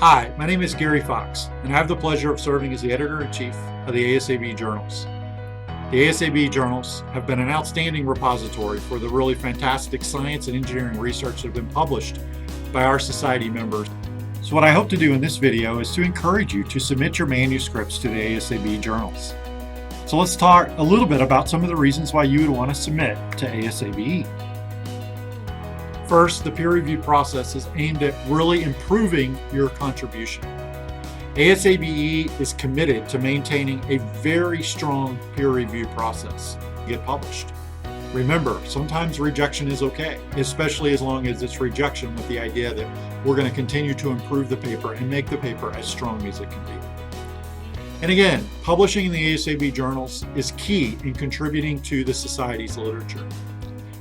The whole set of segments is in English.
Hi, my name is Gary Fox, and I have the pleasure of serving as the Editor-in-Chief of the ASABE Journals. The ASABE Journals have been an outstanding repository for the really fantastic science and engineering research that have been published by our society members. So what I hope to do in this video is to encourage you to submit your manuscripts to the ASABE Journals. So let's talk a little bit about some of the reasons why you would want to submit to ASABE. First, the peer review process is aimed at really improving your contribution. ASABE is committed to maintaining a very strong peer review process to get published. Remember, sometimes rejection is okay, especially as long as it's rejection with the idea that we're going to continue to improve the paper and make the paper as strong as it can be. And again, publishing in the ASABE journals is key in contributing to the Society's literature.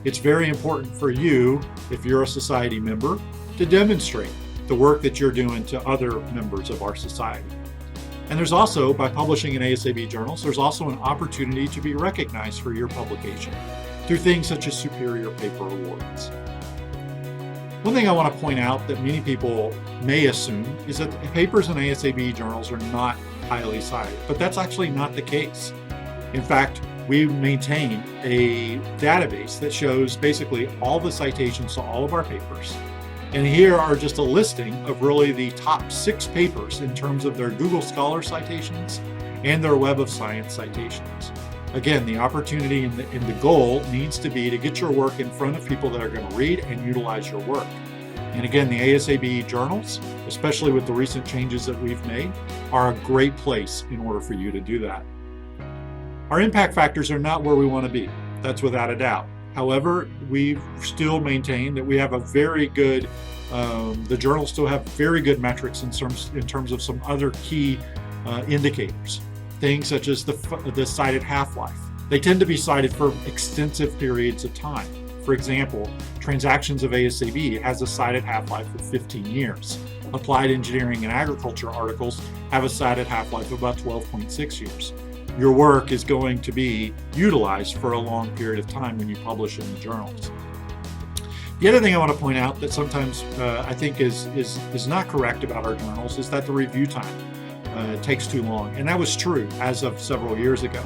It's very important for you, if you're a Society member, to demonstrate the work that you're doing to other members of our Society. And there's also, by publishing in ASABE journals, there's also an opportunity to be recognized for your publication through things such as Superior Paper Awards. One thing I want to point out that many people may assume is that the papers in ASABE journals are not highly cited, but that's actually not the case. In fact, we maintain a database that shows basically all the citations to all of our papers. And here are just a listing of really the top 6 papers in terms of their Google Scholar citations and their Web of Science citations. Again, the opportunity and the goal needs to be to get your work in front of people that are going to read and utilize your work. And again, the ASABE journals, especially with the recent changes that we've made, are a great place in order for you to do that. Our impact factors are not where we want to be. That's without a doubt. However, we still maintain that we have a very good, the journals still have very good metrics in terms of some other key indicators. Things such as the cited half-life. They tend to be cited for extensive periods of time. For example, Transactions of ASABE has a cited half-life of 15 years. Applied Engineering and Agriculture articles have a cited half-life of about 12.6 years. Your work is going to be utilized for a long period of time when you publish in the journals. The other thing I want to point out that sometimes I think is not correct about our journals is that the review time takes too long. And that was true as of several years ago.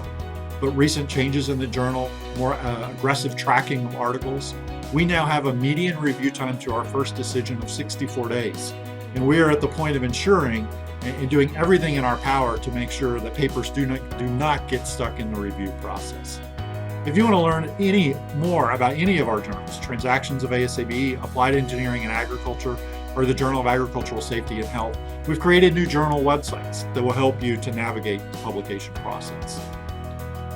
But recent changes in the journal, more aggressive tracking of articles, we now have a median review time to our first decision of 64 days. And we are at the point of ensuring and doing everything in our power to make sure that papers do not get stuck in the review process. If you want to learn any more about any of our journals, Transactions of ASABE, Applied Engineering and Agriculture, or the Journal of Agricultural Safety and Health, we've created new journal websites that will help you to navigate the publication process.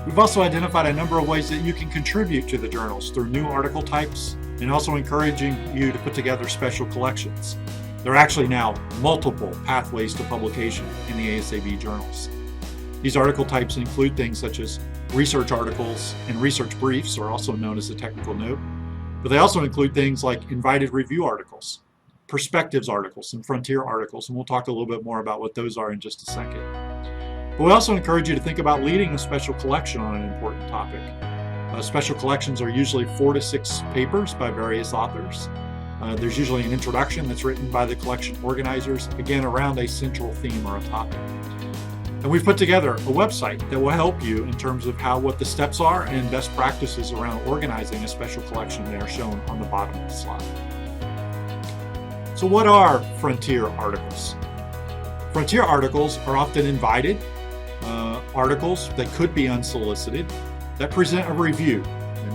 We've also identified a number of ways that you can contribute to the journals through new article types and also encouraging you to put together special collections. There are actually now multiple pathways to publication in the ASABE journals. These article types include things such as research articles and research briefs, or also known as a technical note, but they also include things like invited review articles, perspectives articles, and frontier articles, and we'll talk a little bit more about what those are in just a second. But we also encourage you to think about leading a special collection on an important topic. Special collections are usually 4 to 6 papers by various authors. There's usually an introduction that's written by the collection organizers, again around a central theme or a topic. And we've put together a website that will help you in terms of what the steps are and best practices around organizing a special collection. They are shown on the bottom of the slide. So what are frontier articles? Frontier articles are often invited articles that could be unsolicited that present a review,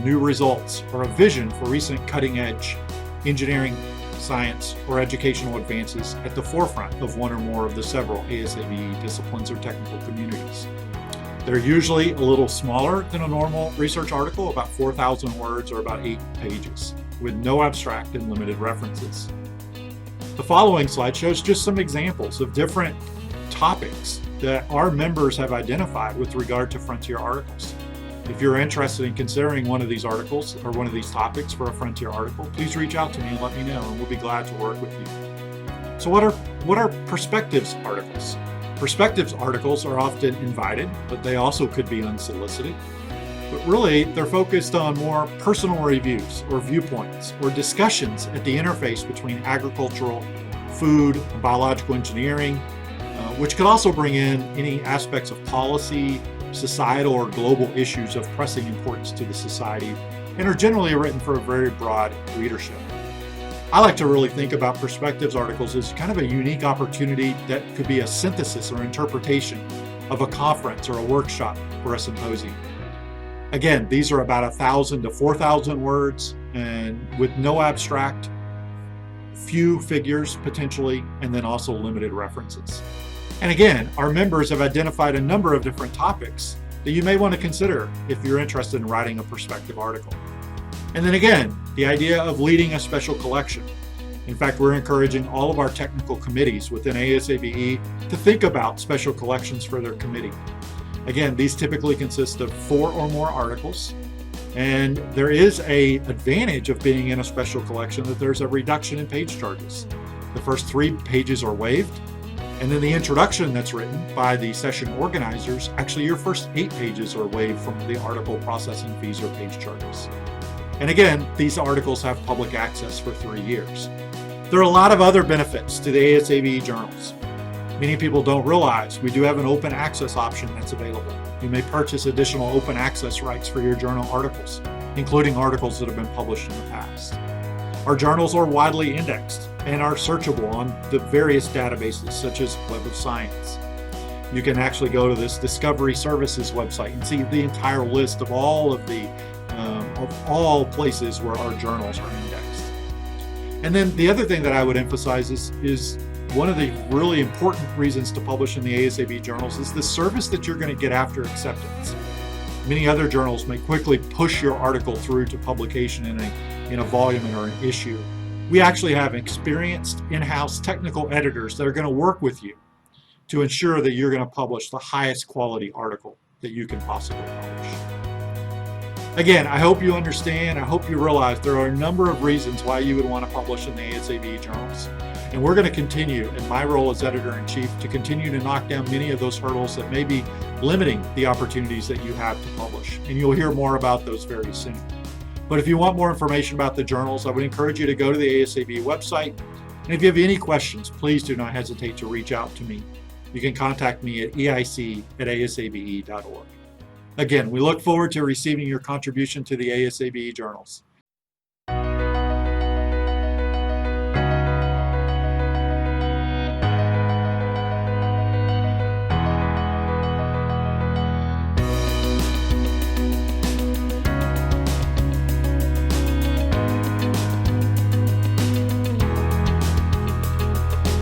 new results, or a vision for recent cutting-edge engineering, science, or educational advances at the forefront of one or more of the several ASABE disciplines or technical communities. They're usually a little smaller than a normal research article, about 4,000 words or about 8 pages, with no abstract and limited references. The following slide shows just some examples of different topics that our members have identified with regard to frontier articles. If you're interested in considering one of these articles or one of these topics for a frontier article, please reach out to me and let me know, and we'll be glad to work with you. So what are perspectives articles? Perspectives articles are often invited, but they also could be unsolicited. But really, they're focused on more personal reviews or viewpoints or discussions at the interface between agricultural, food, and biological engineering, which could also bring in any aspects of policy, societal, or global issues of pressing importance to the society, and are generally written for a very broad readership. I like to really think about perspectives articles as kind of a unique opportunity that could be a synthesis or interpretation of a conference or a workshop or a symposium. Again, these are about 1,000 to 4,000 words, and with no abstract, few figures potentially, and then also limited references. And again, our members have identified a number of different topics that you may want to consider if you're interested in writing a perspective article. And then again, the idea of leading a special collection. In fact, we're encouraging all of our technical committees within ASABE to think about special collections for their committee. Again, these typically consist of 4 or more articles, and there is an advantage of being in a special collection that there's a reduction in page charges. The first 3 pages are waived, and then the introduction that's written by the session organizers, actually your first 8 pages are waived from the article processing fees or page charges. And again, these articles have public access for 3 years. There are a lot of other benefits to the ASABE journals. Many people don't realize we do have an open access option that's available. You may purchase additional open access rights for your journal articles, including articles that have been published in the past. Our journals are widely indexed and are searchable on the various databases such as Web of Science. You can actually go to this Discovery Services website and see the entire list of all places where our journals are indexed. And then the other thing that I would emphasize is one of the really important reasons to publish in the ASABE journals is the service that you're going to get after acceptance. Many other journals may quickly push your article through to publication in a volume or an issue. We actually have experienced in-house technical editors that are going to work with you to ensure that you're going to publish the highest quality article that you can possibly publish. Again, I hope you understand, I hope you realize there are a number of reasons why you would want to publish in the ASABE journals. And we're going to continue, in my role as editor-in-chief, to continue to knock down many of those hurdles that may be limiting the opportunities that you have to publish. And you'll hear more about those very soon. But if you want more information about the journals, I would encourage you to go to the ASABE website. And if you have any questions, please do not hesitate to reach out to me. You can contact me at eic@asabe.org. Again, we look forward to receiving your contribution to the ASABE journals.